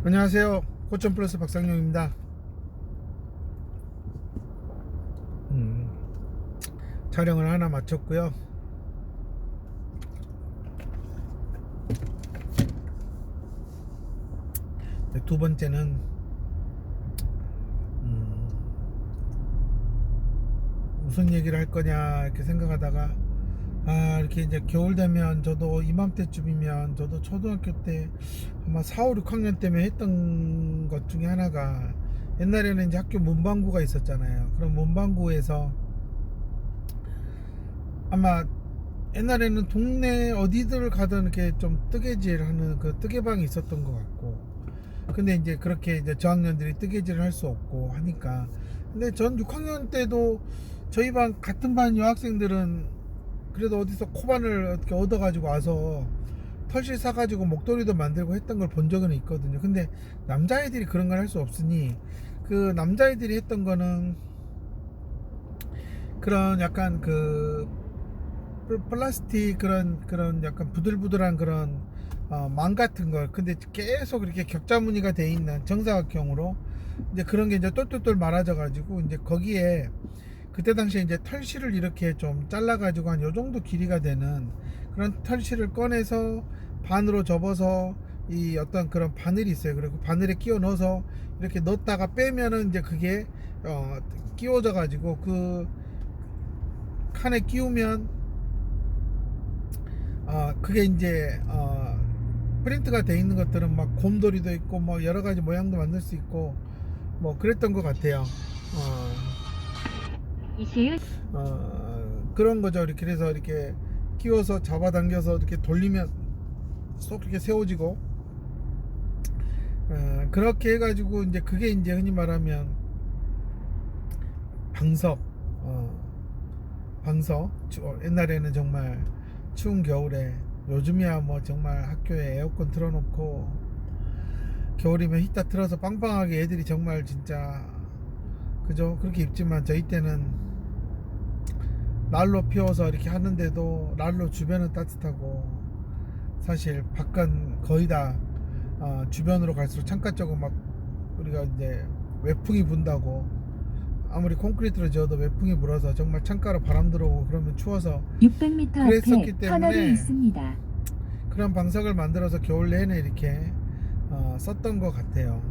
안녕하세요. 고점 플러스 박상용입니다. 음, 촬영을 하나 마쳤고요. 두 번째는 무슨 얘기를 할 거냐 이렇게 생각하다가 이렇게 이제 겨울 되면 저도 이맘때쯤이면 저도 초등학교 때 아마 4, 5, 6학년 때문에 했던 것 중에 하나가 옛날에는 이제 학교 문방구가 있었잖아요. 그럼 문방구에서 아마 옛날에는 동네 어디들 가든 이렇게 좀 뜨개질하는 그 뜨개방이 있었던 것 같고, 근데 이제 그렇게 이제 저학년들이 뜨개질을 할 수 없고 하니까, 근데 전 6학년 때도 저희 반 같은 반 여학생들은 그래도 어디서 코바늘 어떻게 얻어가지고 와서 털실 사가지고 목도리도 만들고 했던 걸 본 적은 있거든요. 근데 남자애들이 그런 걸 할 수 없으니 그 남자애들이 했던 거는 그런 약간 그 플라스틱 그런 약간 부들부들한 그런 망 같은 걸, 근데 계속 이렇게 격자 무늬가 돼 있는 정사각형으로 이제 그런 게 이제 똘똘똘 말아져 가지고 이제 거기에 그때 당시에 이제 털실을 이렇게 좀 잘라 가지고 한 요 정도 길이가 되는 그런 털실을 꺼내서 반으로 접어서 이 어떤 그런 바늘이 있어요. 그리고 바늘에 끼워 넣어서 이렇게 넣었다가 빼면은 이제 그게 끼워져 가지고 그 칸에 끼우면 그게 이제 프린트가 돼 있는 것들은 막 곰돌이도 있고 뭐 여러 가지 모양도 만들 수 있고 뭐 그랬던 것 같아요. 이세윤 그런 거죠. 이렇게 해서 이렇게 끼워서 잡아당겨서 이렇게 돌리면 쏙 이렇게 세워지고, 그렇게 해가지고 이제 그게 이제 흔히 말하면 방석. 방석. 옛날에는 정말 추운 겨울에, 요즘이야 뭐 정말 학교에 에어컨 틀어놓고 겨울이면 히터 틀어서 빵빵하게 애들이 정말 진짜 그죠 그렇게 입지만, 저희 때는 난로 피워서 이렇게 하는데도 난로 주변은 따뜻하고, 사실 밖은 거의 다 주변으로 갈수록 창가 쪽은 막 우리가 이제 외풍이 분다고, 아무리 콘크리트로 지어도 외풍이 불어서 정말 창가로 바람 들어오고 그러면 추워서 600m 그랬었기 앞에 때문에 터널이 있습니다. 그런 방석을 만들어서 겨울 내내 이렇게 썼던 것 같아요.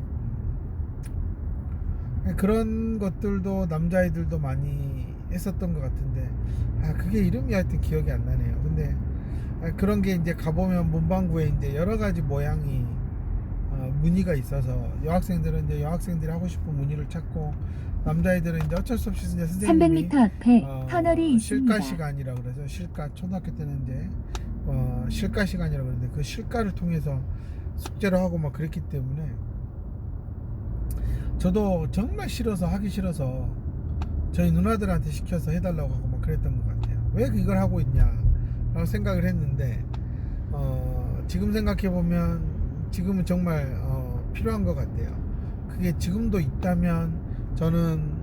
그런 것들도 남자애들도 많이 했었던 것 같은데, 그게 이름이 하여튼 기억이 안 나네요. 근데 그런 게 이제 가보면 문방구에 이제 여러 가지 모양이 무늬가 있어서 여학생들은 이제 여학생들이 하고 싶은 무늬를 찾고, 남자애들은 이제 어쩔 수 없이 이제 선생님이 300m 앞에 터널이 실가 있습니다. 시간이라고 그래서, 실가 초등학교 때는 이제 실가 시간이라고 그러는데 그 실가를 통해서 숙제를 하고 막 그랬기 때문에 저도 정말 싫어서, 하기 싫어서 저희 누나들한테 시켜서 해달라고 하고 막 그랬던 것 같아요. 왜 이걸 하고 있냐 라고 생각을 했는데, 지금 생각해보면 지금은 정말 필요한 것 같아요. 그게 지금도 있다면 저는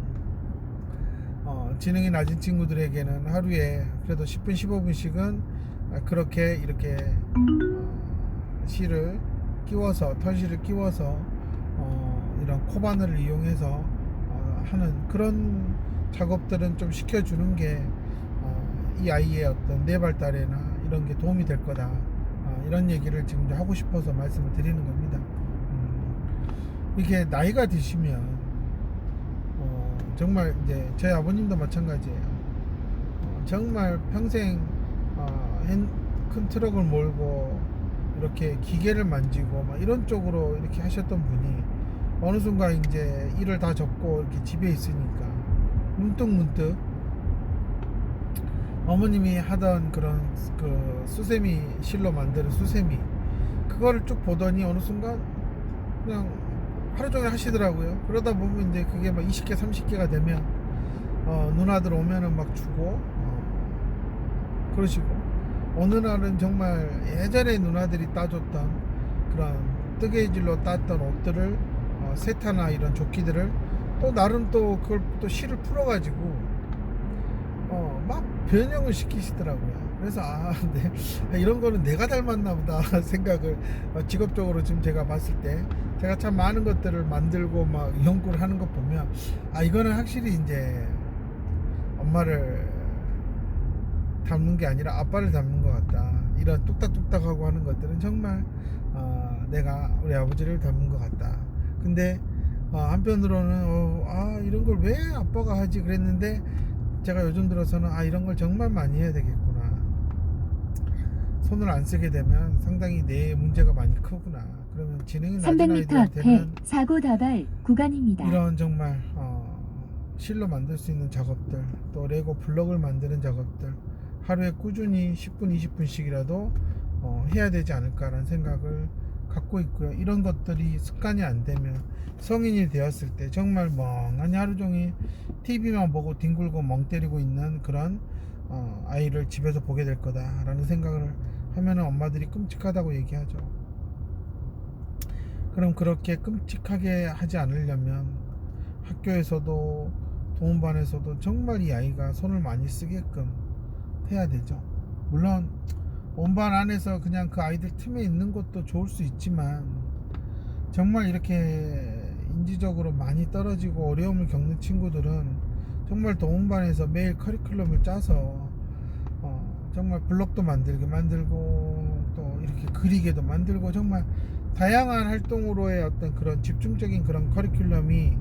지능이 낮은 친구들에게는 하루에 그래도 10분 15분씩은 그렇게 이렇게 실을 끼워서, 털실을 끼워서 이런 코바늘을 이용해서 하는 그런 작업들은 좀 시켜주는 게 이 아이의 어떤 뇌발달에나 이런 게 도움이 될 거다, 이런 얘기를 지금 하고 싶어서 말씀을 드리는 겁니다. 이게 나이가 드시면 정말 이제 저희 아버님도 마찬가지예요. 정말 평생 큰 트럭을 몰고 이렇게 기계를 만지고 막 이런 쪽으로 이렇게 하셨던 분이 어느 순간 이제 일을 다 접고 이렇게 집에 있으니까 문득 어머님이 하던 그런 그 수세미 실로 만드는 수세미, 그거를 쭉 보더니 어느 순간 그냥 하루 종일 하시더라고요. 그러다 보면 이제 그게 막 20개 30개가 되면 누나들 오면은 막 주고 그러시고, 어느 날은 정말 예전에 누나들이 따줬던 그런 뜨개질로 땄던 옷들을 세타나 이런 조끼들을 또 나름 또 그걸 또 실을 풀어가지고 막 변형을 시키시더라고요. 그래서 이런 거는 내가 닮았나 보다 생각을 직업적으로 지금 제가 봤을 때 제가 참 많은 것들을 만들고 막 연구를 하는 것 보면 이거는 확실히 이제 엄마를 닮는 게 아니라 아빠를 닮는 것 같다. 이런 뚝딱뚝딱하고 하는 것들은 정말 내가 우리 아버지를 닮은 것 같다. 근데 한편으로는 이런 걸 왜 아빠가 하지 그랬는데 제가 요즘 들어서는 이런 걸 정말 많이 해야 되겠구나. 손을 안 쓰게 되면 상당히 내 문제가 많이 크구나. 그러면 지능이 낮은 300m 앞에 아이들한테는 사고 다발 구간입니다. 이런 정말 실로 만들 수 있는 작업들, 또 레고 블럭을 만드는 작업들 하루에 꾸준히 10분 20분씩이라도 해야 되지 않을까라는 생각을 갖고 있고요. 이런 것들이 습관이 안 되면 성인이 되었을 때 정말 멍하니 하루 종일 TV만 보고 뒹굴고 멍 때리고 있는 그런 아이를 집에서 보게 될 거다라는 생각을 하면은 엄마들이 끔찍하다고 얘기하죠. 그럼 그렇게 끔찍하게 하지 않으려면 학교에서도 동문반에서도 정말 이 아이가 손을 많이 쓰게끔 해야 되죠. 물론 원반 안에서 그냥 그 아이들 틈에 있는 것도 좋을 수 있지만 정말 이렇게 인지적으로 많이 떨어지고 어려움을 겪는 친구들은 정말 동문반에서 매일 커리큘럼을 짜서 정말 블록도 만들고 또 이렇게 그리게도 만들고 정말 다양한 활동으로의 어떤 그런 집중적인 그런 커리큘럼이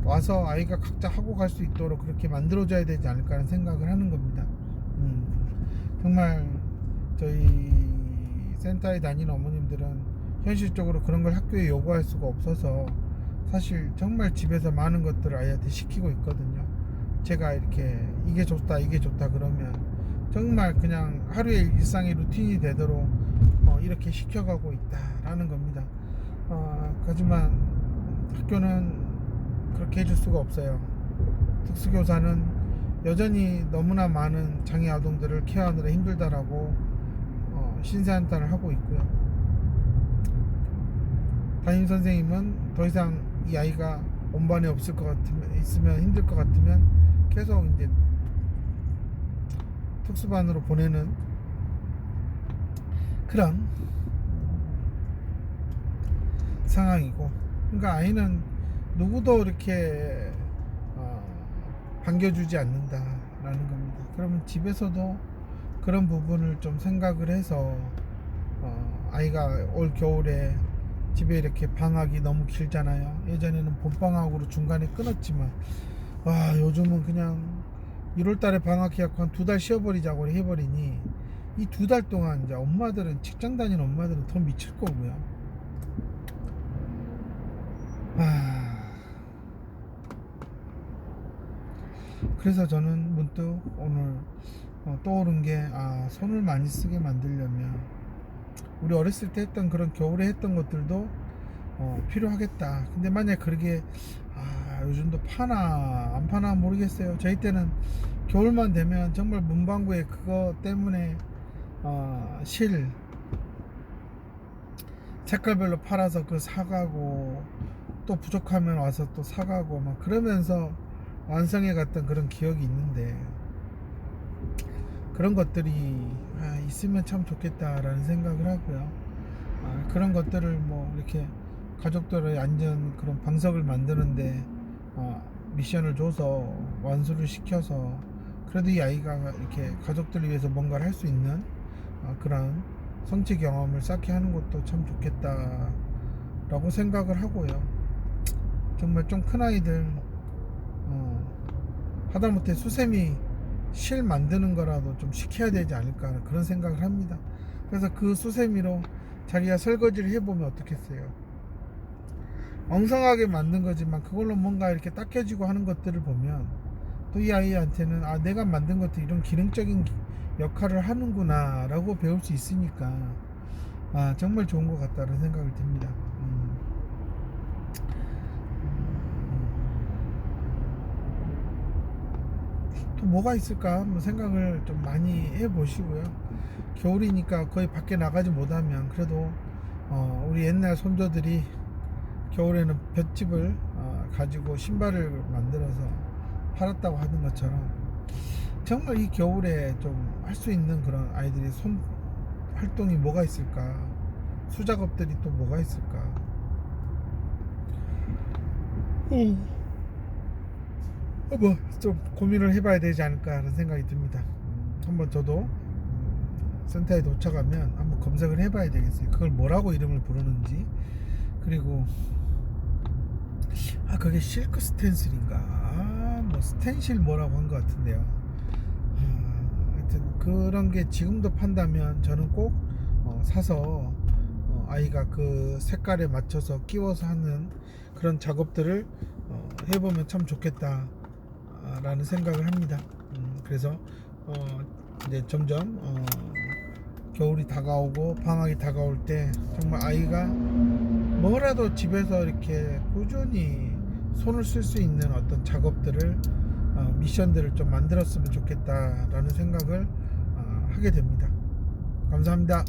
와서 아이가 각자 하고 갈 수 있도록 그렇게 만들어줘야 되지 않을까 하는 생각을 하는 겁니다. 정말 저희 센터에 다니는 어머님들은 현실적으로 그런 걸 학교에 요구할 수가 없어서 사실 정말 집에서 많은 것들을 아이한테 시키고 있거든요. 제가 이렇게 이게 좋다 그러면 정말 그냥 하루의 일상의 루틴이 되도록 이렇게 시켜가고 있다라는 겁니다. 하지만 학교는 그렇게 해줄 수가 없어요. 특수교사는 여전히 너무나 많은 장애 아동들을 케어하느라 힘들다라고 신세한탄을 하고 있고요. 담임 선생님은 더 이상 이 아이가 온반에 없을 것 같으면 있으면 힘들 것 같으면 계속 이제 특수반으로 보내는 그런 상황이고, 그러니까 아이는 누구도 이렇게 반겨주지 않는다라는 겁니다. 그러면 집에서도 그런 부분을 좀 생각을 해서 아이가 올 겨울에 집에 이렇게 방학이 너무 길잖아요. 예전에는 봄방학으로 중간에 끊었지만 요즘은 그냥 1월달에 방학해갖고 한 2달 쉬어버리자고 해버리니 이 2달 동안 이제 엄마들은 직장 다니는 엄마들은 더 미칠 거고요. 그래서 저는 문득 오늘 떠오른 게 손을 많이 쓰게 만들려면 우리 어렸을 때 했던 그런 겨울에 했던 것들도 필요하겠다. 근데 만약 그러게 요즘도 파나 안 파나 모르겠어요. 저희 때는 겨울만 되면 정말 문방구에 그거 때문에 실 색깔별로 팔아서 그거 사가고 또 부족하면 와서 또 사가고 막 그러면서 완성해 갔던 그런 기억이 있는데, 그런 것들이 있으면 참 좋겠다라는 생각을 하고요. 그런 것들을 뭐 이렇게 가족들의 안전 그런 방석을 만드는데 미션을 줘서 완수를 시켜서 그래도 이 아이가 이렇게 가족들을 위해서 뭔가를 할 수 있는 그런 성취 경험을 쌓게 하는 것도 참 좋겠다라고 생각을 하고요. 정말 좀 큰 아이들 하다못해 수세미 실 만드는 거라도 좀 시켜야 되지 않을까 그런 생각을 합니다. 그래서 그 수세미로 자기가 설거지를 해보면 어떻겠어요. 엉성하게 만든 거지만 그걸로 뭔가 이렇게 닦여지고 하는 것들을 보면 또 이 아이한테는 내가 만든 것도 이런 기능적인 역할을 하는구나 라고 배울 수 있으니까 정말 좋은 것 같다는 생각이 듭니다. 또 뭐가 있을까 한번 생각을 좀 많이 해 보시고요. 겨울이니까 거의 밖에 나가지 못하면 그래도 우리 옛날 손조들이 겨울에는 볏짚을 가지고 신발을 만들어서 팔았다고 하는 것처럼 정말 이 겨울에 좀 할 수 있는 그런 아이들의 손 활동이 뭐가 있을까? 수작업들이 또 뭐가 있을까? 좀 고민을 해봐야 되지 않을까 하는 생각이 듭니다. 한번 저도 센터에 도착하면 한번 검색을 해봐야 되겠어요. 그걸 뭐라고 이름을 부르는지. 그리고 그게 실크 스텐슬인가? 뭐 스텐실 뭐라고 한 것 같은데요. 하여튼 그런 게 지금도 판다면 저는 꼭 사서 아이가 그 색깔에 맞춰서 끼워서 하는 그런 작업들을 해보면 참 좋겠다 라는 생각을 합니다. 그래서 이제 점점 겨울이 다가오고 방학이 다가올 때 정말 아이가 뭐라도 집에서 이렇게 꾸준히 손을 쓸 수 있는 어떤 작업들을 미션들을 좀 만들었으면 좋겠다라는 생각을 하게 됩니다. 감사합니다.